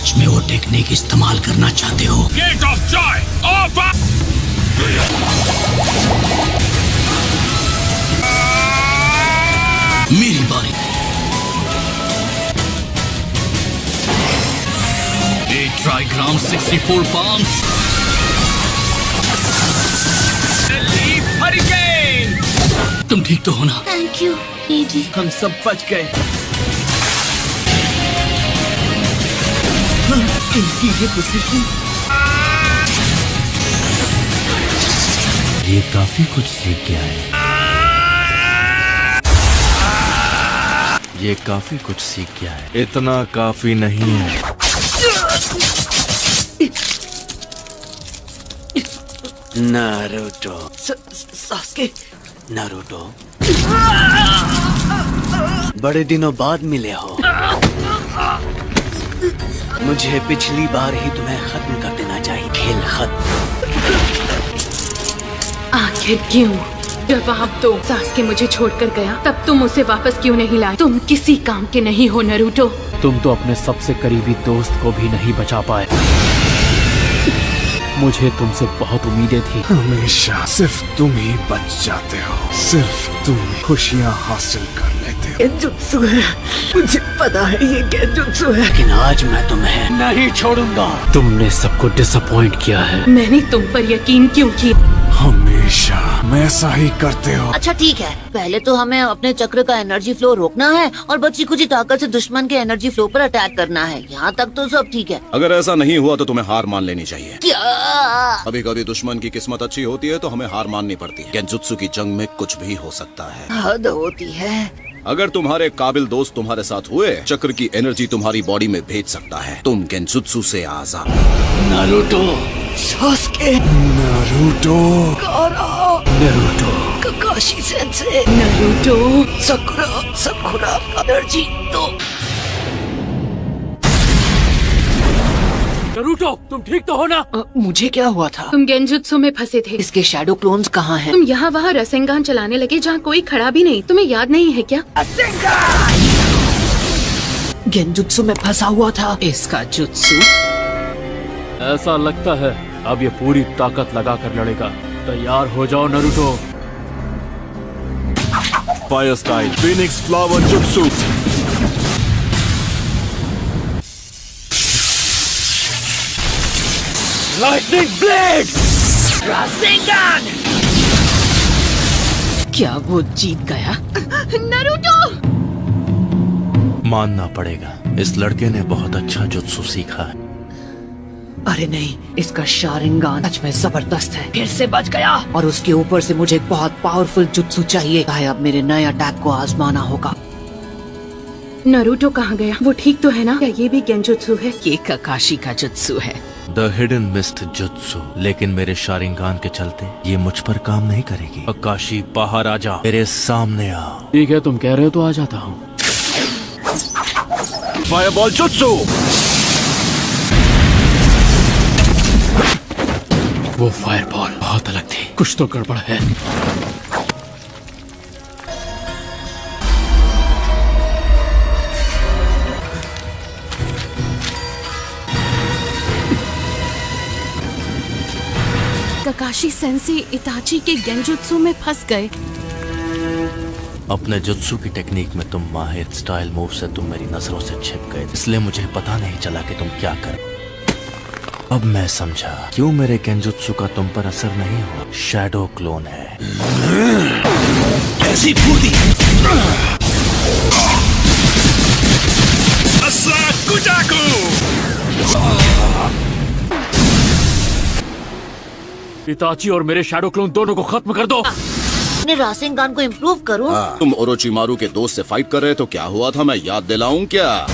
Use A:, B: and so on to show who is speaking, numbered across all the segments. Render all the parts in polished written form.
A: सच में वो टेक्निक इस्तेमाल करना चाहते हो?
B: Gate of joy open!
A: मेरी बारी। 8 ट्राइग्राम 64 palms। तुम ठीक तो हो ना?
C: थैंक यू जी।
A: हम सब बच गए। इनकी ये पोजीशन।
D: ये काफी कुछ सीख गया है। ये काफी कुछ सीख गया है। इतना काफी नहीं है।
A: नारुतो। सास्के। नारुतो, बड़े दिनों बाद मिले हो। मुझे पिछली बार ही तुम्हें खत्म कर देना चाहिए। खेल खत्म।
E: आखिर क्यों? जब आप तो सास्के मुझे छोड़कर गया, तब तुम उसे वापस क्यों नहीं लाए? तुम किसी काम के नहीं हो नारुतो।
F: तुम तो अपने सबसे करीबी दोस्त को भी नहीं बचा पाए। मुझे तुमसे बहुत उम्मीदें थी।
G: हमेशा सिर्फ तुम ही बच जाते हो, सिर्फ तुम खुशियाँ हासिल कर लेते हो।
A: गेंजुत्सु है, मुझे पता है ये गेंजुत्सु है, लेकिन आज मैं तुम्हें नहीं छोड़ूंगा।
F: तुमने सबको डिसअपॉइंट किया है।
E: मैंने तुम पर यकीन क्यों किया?
G: हमेशा मैं ऐसा ही करते हो।
C: अच्छा ठीक है, पहले तो हमें अपने चक्र का एनर्जी फ्लो रोकना है और बची कुछ ताकत से दुश्मन के एनर्जी फ्लो पर अटैक करना है। यहाँ तक तो सब ठीक है।
B: अगर ऐसा नहीं हुआ तो तुम्हें हार मान लेनी चाहिए।
C: क्या?
B: कभी कभी दुश्मन की किस्मत अच्छी होती है तो हमें हार माननी पड़ती है। गेंजुत्सु की जंग में कुछ भी हो सकता है।
C: हद होती है।
B: अगर तुम्हारे काबिल दोस्त तुम्हारे साथ हुए, चक्र की एनर्जी तुम्हारी बॉडी में भेज सकता है। तुम गेंजुत्सु से आजाद।
A: Naruto, Sasuke,
G: Naruto,
A: Naruto, Kakashi sensei,
E: Naruto,
A: Sakura energy दो।
F: नारुतो, तुम ठीक तो हो ना?
A: मुझे क्या हुआ था?
E: तुम गेंजुत्सु में फंसे थे।
A: इसके शैडो क्लोन्स कहाँ हैं?
E: तुम यहाँ वहाँ रसेंगान चलाने लगे जहाँ कोई खड़ा भी नहीं। तुम्हें याद नहीं है क्या?
A: गेंजुत्सु में फंसा हुआ था। इसका जुत्सु।
F: ऐसा लगता है अब ये पूरी ताकत लगा कर लड़ेगा। तैयार हो जाओ Naruto.
D: Fire style phoenix flower जुत्सु।
A: Lightning blade. रासेंगान। क्या वो जीत गया?
E: नारुतो!
D: मानना पड़ेगा, इस लड़के ने बहुत अच्छा जुत्सु सीखा है।
A: अरे नहीं, इसका शारिंगान सच में जबरदस्त है। फिर से बच गया। और उसके ऊपर से मुझे एक बहुत पावरफुल जुत्सु चाहिए। अब मेरे नए अटैक को आजमाना होगा।
E: नारुतो कहाँ गया? वो ठीक तो है ना? क्या ये भी गेंजुत्सु है?
A: ये काकाशी का जुत्सु है।
D: The hidden mist jutsu. लेकिन मेरे शारिंगान के चलते ये मुझ पर काम नहीं करेगी। काकाशी बाहर आ जा, मेरे सामने आ।
F: ठीक है, तुम कह रहे हो तो आ जाता हूँ।
D: Fireball jutsu.
F: वो फायरबॉल बहुत अलग थी। कुछ तो गड़बड़ है।
E: काकाशी सेंसे इताची के गेंजुत्सु में फंस गए।
D: अपने जुत्सु की टेक्निक में तुम माहिर। स्टाइल मूव से तुम मेरी नजरों से छिप गए, इसलिए मुझे पता नहीं चला कि तुम क्या कर। अब मैं समझा क्यों मेरे गेंजुत्सु का तुम पर असर नहीं हुआ। शैडो क्लोन है।
A: ऐसी फूटी।
F: इताची और मेरे शैडो क्लोन दोनों को खत्म कर दो।
C: अपने रासेंगान को इम्प्रूव करूं।
B: तुम ओरोचिमारू के दोस्त से फाइट कर रहे तो क्या हुआ था, मैं याद दिलाऊं क्या?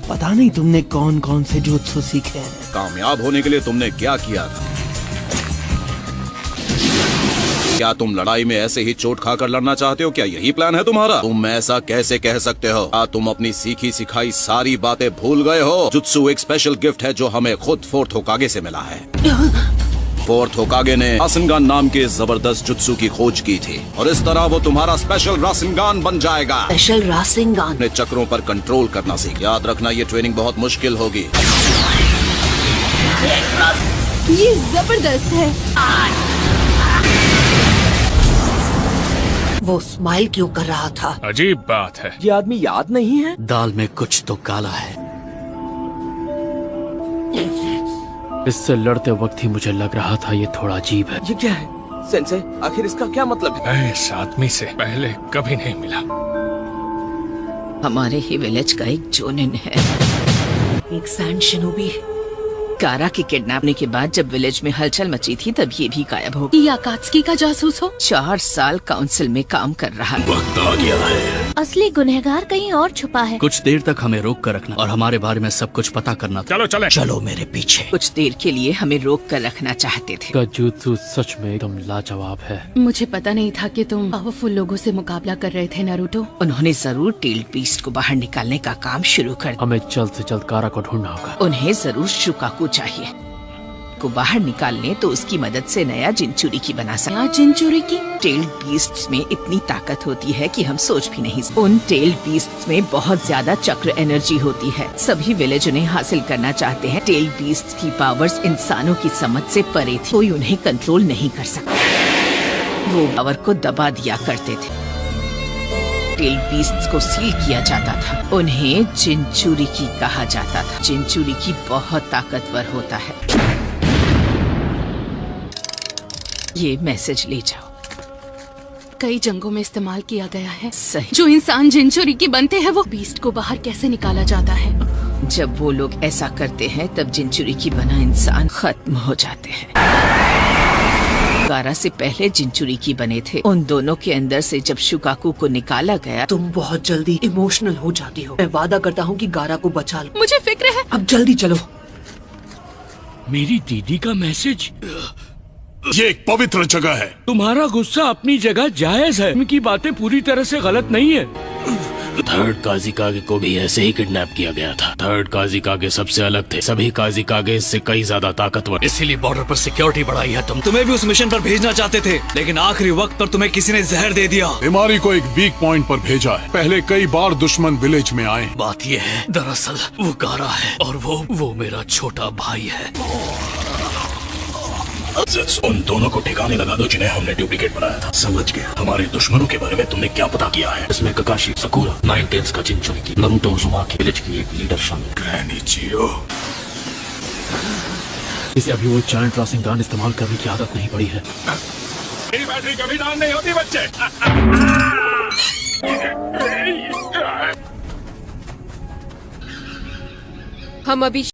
H: पता नहीं तुमने कौन कौन से जुत्सु सीखे हैं।
B: कामयाब होने के लिए तुमने क्या किया था? क्या तुम लड़ाई में ऐसे ही चोट खाकर लड़ना चाहते हो? क्या यही प्लान है तुम्हारा? तुम ऐसा कैसे कह सकते हो? क्या तुम अपनी सीखी सिखाई सारी बातें भूल गए हो? जुत्सु एक स्पेशल गिफ्ट है जो हमें खुद फोर्थ होकागे से मिला है। फोर्थ होकागे ने रासेनगान नाम के जबरदस्त जुत्सु की खोज की थी और इस तरह वो तुम्हारा स्पेशल रासेनगान बन जाएगा।
C: स्पेशल रासेनगान।
B: अपने चक्रों पर कंट्रोल करना सीख। याद रखना ये ट्रेनिंग बहुत मुश्किल होगी।
E: ये जबरदस्त है।
A: वो स्माइल क्यों कर रहा था?
F: अजीब बात है।
H: ये आदमी याद नहीं है?
D: दाल में कुछ तो काला है।
F: इससे लड़ते वक्त ही मुझे लग रहा था ये थोड़ा अजीब है।
H: ये क्या है सेंसे? आखिर इसका क्या मतलब है?
F: मैं इस आदमी से पहले कभी नहीं मिला।
A: हमारे ही विलेज का एक जोनिन है, एक सैंड शिनोबी। कारा की किडनैपने के बाद जब विलेज में हलचल मची थी तब ये भी गायब हो गया।
E: ये आकात्सुकी का जासूस हो?
A: 4 साल काउंसिल में काम कर रहा है।
D: वक्त आ गया है।
I: असली गुनहगार कहीं और छुपा है।
D: कुछ देर तक हमें रोक कर रखना और हमारे बारे में सब कुछ पता करना।
F: चलो चले।
D: चलो मेरे पीछे।
A: कुछ देर के लिए हमें रोक कर रखना चाहते थे।
F: का जुत्सु सच में एकदम लाजवाब है।
E: मुझे पता नहीं था कि तुम पावरफुल लोगों से मुकाबला कर रहे थे नारुतो।
A: उन्होंने जरूर टेल्ड बीस्ट को बाहर निकालने का काम शुरू कर दिया।
F: हमें जल्द से जल्द कारा को ढूंढना होगा।
A: उन्हें जरूर शुकाकू चाहिए को बाहर निकालने तो उसकी मदद से नया जिनचुरी की बना सकते।
E: नया जिनचुरी की?
A: टेल्ड बीस्ट्स में इतनी ताकत होती है कि हम सोच भी नहीं सकते। उन टेल्ड बीस्ट्स में बहुत ज्यादा चक्र एनर्जी होती है। सभी विलेज उन्हें हासिल करना चाहते हैं। टेल्ड बीस्ट्स की पावर्स इंसानों की समझ से परे थी। कोई उन्हें कंट्रोल नहीं कर सकता। वो पावर को दबा दिया करते थे। टेल्ड बीस्ट्स को सील किया जाता था। उन्हें जिनचुरी की कहा जाता था। जिनचुरी की बहुत ताकतवर होता है। ये मैसेज ले जाओ।
E: कई जंगों में इस्तेमाल किया गया है।
A: सही।
E: जो इंसान जिनचुरी की बनते हैं वो बीस्ट को बाहर कैसे निकाला जाता है?
A: जब वो लोग ऐसा करते हैं तब जिनचुरी की बना इंसान खत्म हो जाते हैं। गारा से पहले जिनचुरी की बने थे। उन दोनों के अंदर से जब शुकाकू को निकाला गया।
H: तुम बहुत जल्दी इमोशनल हो जाती हो। मैं वादा करता हूँ कि गारा को बचा लो।
E: मुझे फिक्र है।
H: अब जल्दी चलो।
J: मेरी दीदी का मैसेज।
G: ये एक पवित्र जगह है।
J: तुम्हारा गुस्सा अपनी जगह जायज है। उनकी बातें पूरी तरह से गलत नहीं है।
D: थर्ड काजिकागे को भी ऐसे ही किडनैप किया गया था। थर्ड काजिकागे सबसे अलग थे। सभी काजिकागे इससे कई ज्यादा ताकतवर।
K: इसीलिए बॉर्डर पर सिक्योरिटी बढ़ाई है। तुम्हें भी उस मिशन पर भेजना चाहते थे, लेकिन आखिरी वक्त पर तुम्हें किसी ने जहर दे दिया।
G: बीमारी को एक वीक पॉइंट पर भेजा है। पहले कई बार दुश्मन विलेज में आए।
K: बात ये है, दरअसल वो गारा है और वो मेरा छोटा भाई है।
D: उन दोनों को ठिकाने लगा दो जिन्हें हमने डुप्लीकेट बनाया था। समझ गया। हमारे दुश्मनों के बारे में तुमने क्या पता किया है? इसमें ककाशी, सकुरा, 9 टेल्स का जिनचुरी, नारुतो उज़ुमाकी, विलेज की एक लीडर शामिल।
G: Granny zero.
F: इसे अभी वो जायंट रासेनगान इस्तेमाल करने की आदत नहीं पड़ी है।
G: मेरी बैटरी कभी डाउन नहीं होती बच्चे।
E: हम अभी